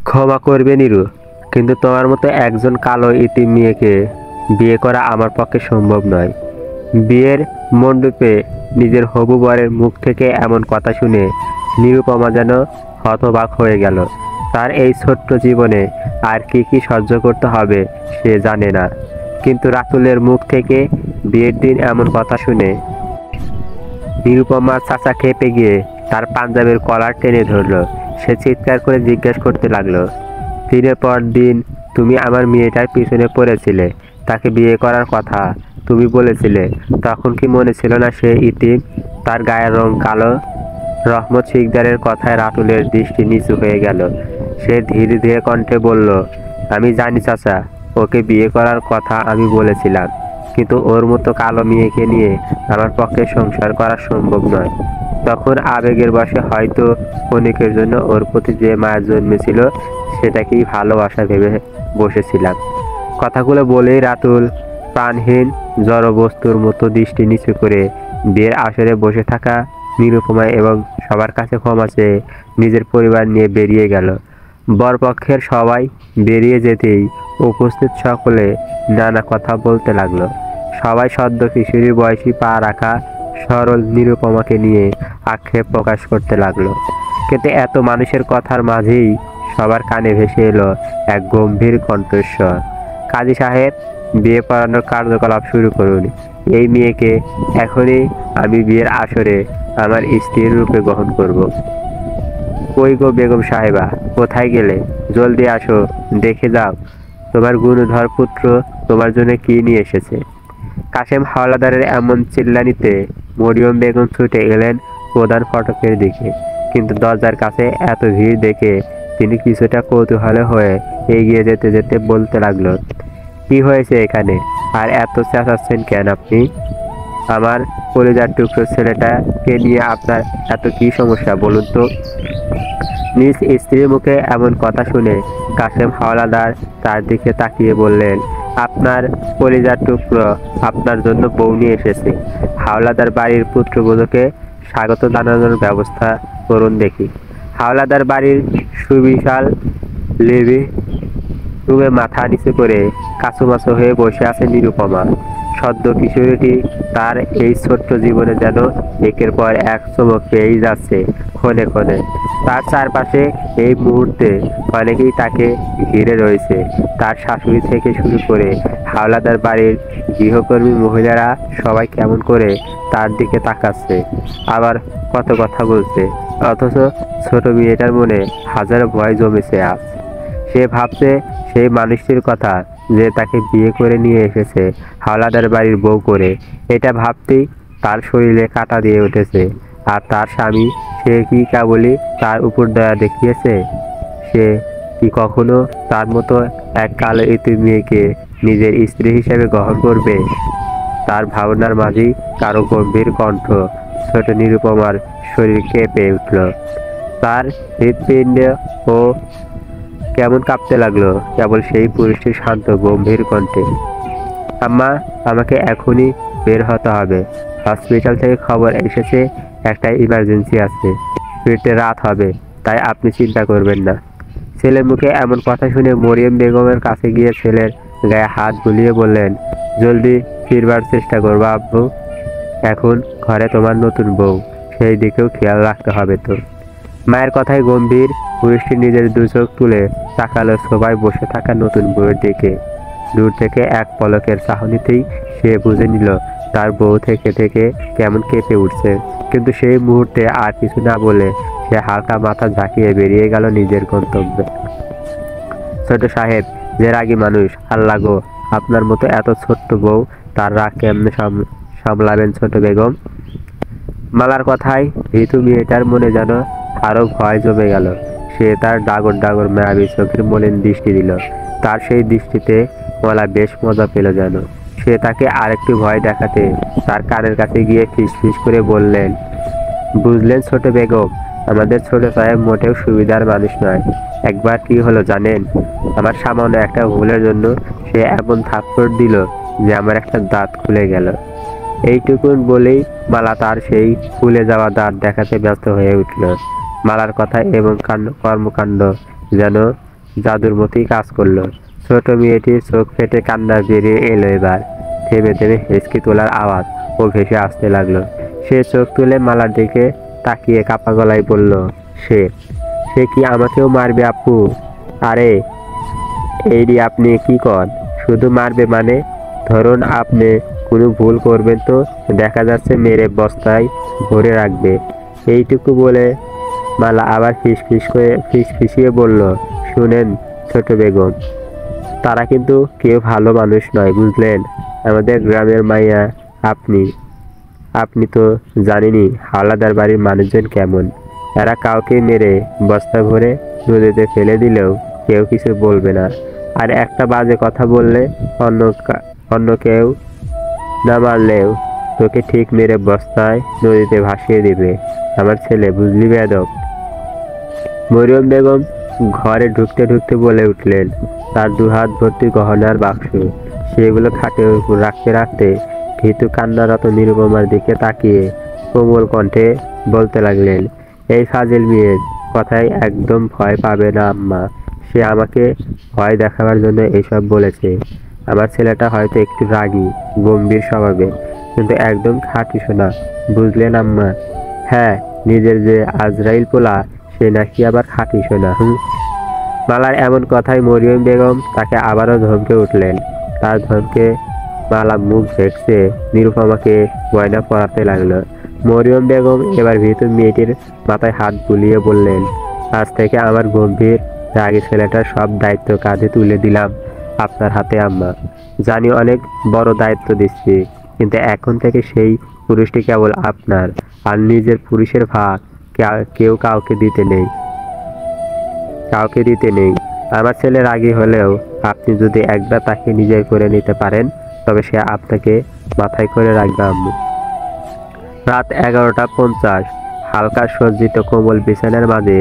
ক্ষমা করবে নিরু, কিন্তু তোমার মতো একজন কালো ইতিম মেয়েকে বিয়ে করা আমার পক্ষে সম্ভব নয়। বিয়ের মণ্ডপে নিজের হবু বরের মুখ থেকে এমন কথা শুনে নিরুপমা যেন হতবাক হয়ে গেল। তার এই ছোট্ট জীবনে আর কি কি সহ্য করতে হবে সে জানে না, কিন্তু রাতুলের মুখ থেকে বিয়ের দিন এমন কথা শুনে নিরুপমার চাচা খেপে গিয়ে তার পাঞ্জাবের কলার টেনে ধরলো। সে চিৎকার করে জিজ্ঞাসা করতে লাগলো, দিনের পর দিন তুমি আমার মেয়েটার পিছনে পড়েছিলে, তাকে বিয়ে করার কথা তুমি বলেছিলে। তখন কি মনে ছিল না সে ইতিম, তার গায়ের রং কালো? রহমত শিকদারের কথায় রাতুলের দৃষ্টি নিচু হয়ে গেল। সে ধীরে ধীরে কণ্ঠে বলল, আমি জানি চাচা, ওকে বিয়ে করার কথা আমি বলেছিলাম, কিন্তু ওর মতো কালো মেয়েকে নিয়ে আমার পক্ষে সংসার করা সম্ভব নয়। তখন আবেগের বশে হয়তো ক্ষণিকের জন্য ওর প্রতি যে মায়া জন্মেছিল সেটাকেই ভালোবাসা ভেবে বসেছিলাম। কথাগুলো বলেই রাতুল প্রাণহীন জড়বস্তুর মতো দৃষ্টি নিচু করে বিয়ের আসরে বসে থাকা নিরুপমা এবং সবার কাছে ক্ষমা চেয়ে নিজের পরিবার নিয়ে বেরিয়ে গেল। বরপক্ষের সবাই বেরিয়ে যেতেই উপস্থিত সকলে নানা কথা বলতে লাগলো। সবাই সদ্য কিশোরী বয়সী পা রাখা সরল নিরুপমাকে নিয়ে আক্ষেপ প্রকাশ করতে লাগলো। কিন্তু এত মানুষের কথার মাঝেই সবার কানে ভেসে এলো এক গম্ভীর কণ্ঠস্বর, কাজী সাহেব, বিয়ে পড়ানোর কার্যকলাপ শুরু করুন। এই মেয়েকে এখনই আমি বিয়ের আসরে আমার স্ত্রীর রূপে গ্রহণ করব। কই গো বেগম সাহেবা, কোথায় গেলে? জলদি আসো, দেখে যাও তোমার গুণধর পুত্র তোমার জন্য কি নিয়ে এসেছে। কাশেম হাওলাদারের এমন চিল্লানিতে মরিয়ম বেগম ছুটে এলেন প্রধান ফটকের দিকে, কিন্তু দরজার কাছে এত ভিড় দেখে তিনি কিছুটা কৌতূহলী হয়ে এগিয়ে যেতে যেতে বলতে লাগলো, কি হয়েছে এখানে, আর এত চেঁচাচ্ছেন কেন আপনি? আমার কলিজার টুকরো ছেলেটাকে নিয়ে আপনার এত কি সমস্যা বলুন তো? নিজ স্ত্রীর মুখে এমন কথা শুনে কাশেম হাওলাদার তার দিকে তাকিয়ে বললেন, আপনার কলিজার টুকরো আপনার জন্য বউ নিয়ে এসেছে। হাওলাদার বাড়ির পুত্রবধূকে স্বাগত জানানোর ব্যবস্থা করুন দেখি। হাওলাদার বাড়ির সুবিশাল লিভিং রুমে মাথা নিচু করে কাছুমাছু হয়ে বসে আছে নিরুপমা। সদ্য কিশোরীটি তার এই ছোট্ট জীবনে যেন একের পর এক চমক পেয়েই যাচ্ছে ক্ষণে ক্ষণে। তার চারপাশে এই মুহূর্তে অনেকেই তাকে ঘিরে রয়েছে। তার শাশুড়ি থেকে শুরু করে হাওলাদার বাড়ির গৃহকর্মী মহিলারা সবাই কেমন করে তার দিকে তাকাচ্ছে, আবার কত কথা বলছে, অথচ ছোট মেয়েটার মনে হাজারো ভয় জমেছে আজ। সে ভাবছে সেই মানুষটির কথা যে তাকে বিয়ে করে নিয়ে এসেছে হাওলাদার বাড়ির বউ করে। এটা ভাবতেই তার শরীরে কাঁটা দিয়ে উঠেছে। আর তার স্বামী, সে কি কেবলই তার উপর দয়া দেখিয়েছে? সে কি কখনো তার মতো এক কালো ইতিম মেয়েকে নিজের স্ত্রী হিসেবে গ্রহণ করবে? তার ভাবনার মাঝেই কারো গম্ভীর কণ্ঠ ছোট নিরুপমার শরীর কেঁপে উঠল। তার হৃৎপিণ্ড ও কেমন কাঁপতে লাগলো কেবল সেই পুরুষটির শান্ত গম্ভীর কণ্ঠে। আম্মা, আমাকে এখনই বের হতে হবে। হসপিটাল থেকে খবর এসেছে একটা ইমার্জেন্সি আছে, ফিরতে রাত হবে, তাই আপনি চিন্তা করবেন না। ছেলের মুখে এমন কথা শুনে মরিয়ম বেগমের কাছে গিয়ে ছেলের গায়ে হাত বুলিয়ে বললেন, জলদি ফিরবার চেষ্টা করবো আব্বু। এখন ঘরে তোমার নতুন বউ, সেই দিকেও খেয়াল রাখতে হবে তো। মায়ের কথায় গম্ভীর পুরুষটি নিজের দু চোখ তুলে তাকালো সবাই বসে থাকা নতুন বউয়ের দিকে। দূর থেকে এক পলকের চাহনিতেই সে বুঝে নিল তার বউ থেকে থেকে কেমন কেঁপে উঠছে, কিন্তু সেই মুহূর্তে আর কিছু না বলে সে হালকা মাথা ঝাঁকিয়ে বেরিয়ে গেল নিজের গন্তব্যে। ছোট সাহেব যে রাগী মানুষ, আল্লাহ গো, আপনার মতো এত ছোট্ট বউ, তার রাগ কেমনে সামলাবেন ছোট বেগম? মালার কথায় ভীতু মেয়েটার মনে যেন আরো ভয় জমে গেল। সে তার ডাগর ডাগর মায়াবী চোখের মলিন দৃষ্টি দিল। তার সেই দৃষ্টিতে মালা বেশ মজা পেল যেন। সে তাকে আরেকটু ভয় দেখাতে তার কানের কাছে গিয়ে ফিসফিস করে বললেন, বুঝলেন ছোট বেগম, আমাদের ছোট সাহেব মোটেও সুবিধার মানুষ নয়। একবার কি হলো জানেন? আমার সামান্য একটা ভুলের জন্য সে এমন থাপ্পড় দিল যে আমার একটা দাঁত খুলে গেল। এইটুকুন বলেই মালা তার সেই ফুলে যাওয়া দাঁত দেখাতে ব্যস্ত হয়ে উঠল। মালার কথা এবং কর্মকাণ্ড যেন জাদুর মতোই কাজ করলো। ছোট মেয়েটির চোখ ফেটে কান্না বেরিয়ে এলো। এবার থেমে থেমে হেঁচকি তোলার আওয়াজ ও ভেসে আসতে লাগলো। সে চোখ তুলে মালার দিকে তাকিয়ে কাপা গলায় বলল, সে সে কি আমাকেও মারবে আপু? আরে এইডি আপনি কি কন? শুধু মারবে মানে? ধরুন আপনি কোনো ভুল করবেন তো দেখা যাচ্ছে মেরে বস্তায় ভরে রাখবে। এইটুকু বলে মালা আবার ফিসফিসিয়ে বলল, শুনেন ছোট বেগম, তারা কিন্তু কেউ ভালো মানুষ নয় বুঝলেন। আমাদের গ্রামের মাইয়া আপনি আপনি তো জানেনই হাওলাদার বাড়ির মানুষজন কেমন। এরা কাউকে মেরে বস্তা ভরে নদীতে ফেলে দিলেও কেউ কিছু বলবে না। আর একটা বাজে কথা বললে অন্য কেউ না মারলেও তোকে ঠিক মেরে বস্তায় নদীতে ভাসিয়ে দিবে আমার ছেলে, বুঝলি বেয়াদব? মরিয়ম বেগম ঘরে ঢুকতে ঢুকতে বলে উঠলেন, তার দুহাত ভর্তি গহনার বাক্স। সেগুলো খাটের উপর রাখতে রাখতে ভীতু কান্নারত নিরুপমার দিকে তাকিয়ে কোমল কণ্ঠে বলতে লাগলেন, এই ফাজিল মেয়ের কথায় একদম ভয় পাবে না আম্মা। সে আমাকে ভয় দেখাবার জন্য এইসব বলেছে। আমার ছেলেটা হয়তো একটু রাগী গম্ভীর স্বভাবের, কিন্তু একদম খাঁটি সোনা, বুঝলেন আম্মা? হ্যাঁ, নিজের যে আজরাইল পোলা সে নাকি আবার খাঁটি সোনা। মালার এমন কথায় মরিয়ম বেগম তাকে আবারও ধমকে উঠলেন। তার ধমকে মালা মুখ দেখছে নিরুপমাকে গয়না পরাতে লাগলো। মরিয়ম বেগম এবার ভীতু মেয়েটির মাথায় হাত বুলিয়ে বললেন, আজ থেকে আমার গম্ভীর রাগী ছেলেটার সব দায়িত্ব কাঁধে তুলে দিলাম আপনার হাতে আম্মা। জানি অনেক বড় দায়িত্ব দিচ্ছি, কিন্তু এখন থেকে সেই পুরুষটি কেবল আপনার। আর নিজের পুরুষের ভাগ কেউ কাউকে দিতে নেই। আমার ছেলে রাগী হলেও আপনি যদি একবার তাকে নিজের করে নিতে পারেন তবে সে আপনাকে মাথায় করে রাখবে আম্মু। রাত 11:50। হালকা সজ্জিত কোমল বিছানার মাঝে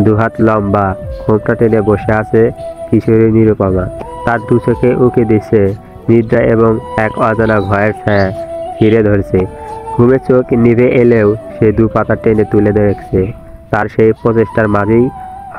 দুহাত লম্বা ঘোমটা টেনে বসে আছে কিশোরী নিরুপমা। তার দু চোখে উকি দিচ্ছে নিদ্রা এবং এক অজানা ভয়ের ছায়া ঘিরে ধরছে। ঘুমে চোখ নিভে এলেও সে দু পাতা টেনে তুলে দেখছে। তার সেই প্রচেষ্টার মাঝেই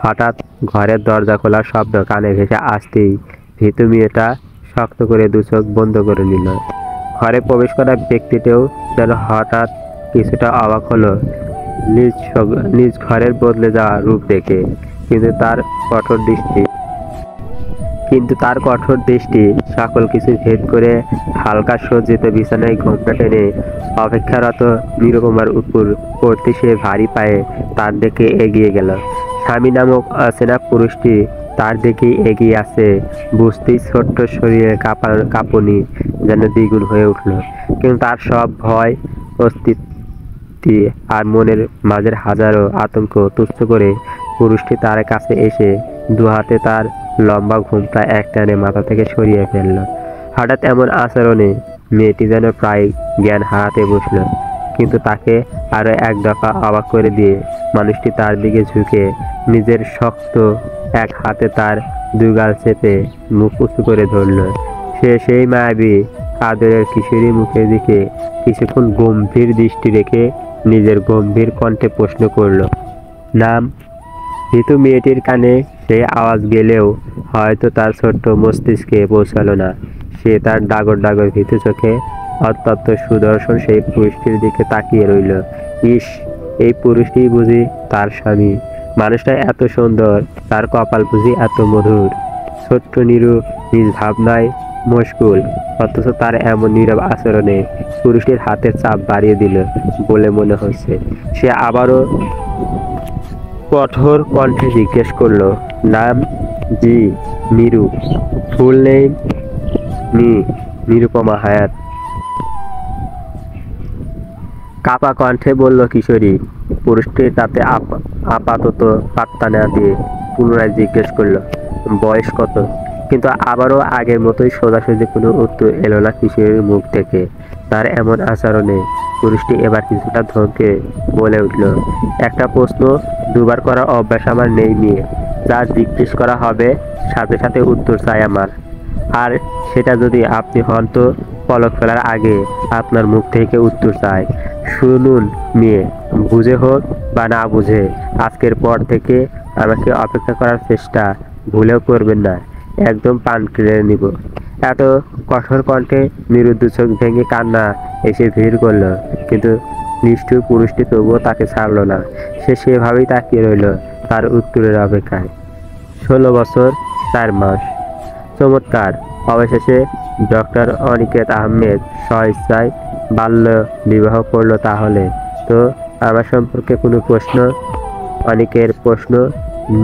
হঠাৎ ঘরের দরজা খোলার শব্দ কানে ভেসে আসতেই ভীতু মেয়েটা শক্ত করে দু চোখ বন্ধ করে নিল। ঘরে প্রবেশ করা ব্যক্তিটিও যেন হঠাৎ কিছুটা অবাক হলো নিজ ঘরের বদলে যাওয়া রূপ দেখে। কিন্তু তার কঠোর দৃষ্টি সকল কিছু ভেদ করে হালকা সজ্জিত বিছানায় ঘোমটা টেনে অপেক্ষারত নিরুপমার উপর পড়তে সে ভারী পায়ে তার দিকে এগিয়ে গেল। স্বামী নামক অচেনা পুরুষটি তার দিকে এগিয়ে আসে বুঝতেই ছোট্ট শরীরে কাঁপুনি যেন দ্বিগুণ হয়ে উঠল। কিন্তু তার সব ভয় অস্তিত্ব আর মনের মাঝের হাজারো আতঙ্ক তুচ্ছ করে পুরুষটি তার কাছে এসে দু হাতে তার লম্বা ঘুমটা একটানে মাথা থেকে সরিয়ে ফেলল। হঠাৎ এমন আচরণে মেয়েটি যেন প্রায় জ্ঞান হারাতে বসল। কিন্তু তাকে আরো এক দফা অবাক করে দিয়ে মানুষটি তার দিকে ঝুঁকে নিজের শক্ত এক হাতে তার দুগাল চেপে মুখ উঁচু করে ধরল। সে সেই মায়াবী আদরের কিশোরী মুখের দিকে কিছুক্ষণ গম্ভীর দৃষ্টি রেখে নিজের গম্ভীর কণ্ঠে প্রশ্ন করল, নাম? ভীতু মেয়েটির কানে সেই আওয়াজ গেলেও হয়তো তার ছোট্ট মস্তিষ্কে পৌঁছালো না। সে তার ডাগর ডাগর ভীতু চোখে অত্যন্ত সুদর্শন সেই পুরুষটির দিকে তাকিয়ে রইল। ইস, এই পুরুষটি বুঝি তার স্বামী? মানুষটা এত সুন্দর, তার কপাল বুঝি এত মধুর। ছোট্ট নিরু নিজ ভাবনায় মশগুল, অথচ তার এমন নীরব আচরণে পুরুষটির হাতের চাপ বাড়িয়ে দিল বলে মনে হচ্ছে। সে আবারও কঠোর কণ্ঠে জিজ্ঞেস করলো, নাম? জি, নিরু। Full name? নিরুপমা হায়াত। কাপা কণ্ঠে বলল কিশোরী। পুরুষটি তাতে আপাতত পাত্তা না দিয়ে পুনরায় জিজ্ঞেস করলো, বয়স কত? কিন্তু আবারও আগের মতোই সোজাসুজি কোনো উত্তর এলো না কিশোরীর মুখ থেকে। তার এমন আচরণে পুরুষটি এবার কিছুটা ধমকে বলে উঠল, একটা প্রশ্ন দুবার করার অভ্যাস আমার নেই মেয়ে। যা জিজ্ঞেস করা হবে সাথে সাথে উত্তর চাই আমার। আর সেটা যদি আপনি হন তো পলক ফেলার আগে আপনার মুখ থেকে উত্তর চাই। শুনুন মেয়ে, বুঝে হোক বা না বুঝে আজকের পর থেকে আমাকে অপেক্ষা করার চেষ্টা ভুলেও করবেন না, একদম পান কেড়ে নিব। এত কঠোর কণ্ঠে নিরুদ্ধ চোখ ভেঙে কান্না এসে ভিড় করলো, কিন্তু নিষ্ঠুর পুরুষটি তবুও তাকে ছাড়লো না। সে সেভাবেই তাকিয়ে রইল তার উত্তরের অপেক্ষায়। 16 বছর 4 মাস। চমৎকার। অবশেষে ডক্টর অনিকেত আহমেদ স্বইচ্ছায় বাল্য বিবাহ করলো। তাহলে তো আমার সম্পর্কে কোনো প্রশ্ন? অনিকের প্রশ্ন।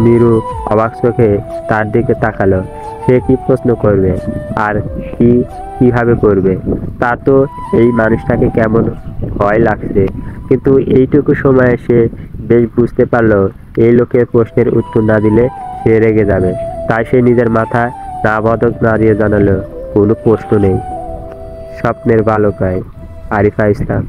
নীরু অবাক চোখে তার দিকে তাকালো। সে কি প্রশ্ন করবে, আর কিভাবে করবে? তার তো এই মানুষটাকে কেমন ভয় লাগছে, কিন্তু এইটুকু সময়ে সে বেশ বুঝতে পারলো এই লোকের প্রশ্নের উত্তর না দিলে সে রেগে যাবে। তাই সে নিজের মাথায় না বদক না দিয়ে জানালো, কোনো প্রশ্ন নেই। স্বপ্নের বালকায়। আরিফা ইসলাম।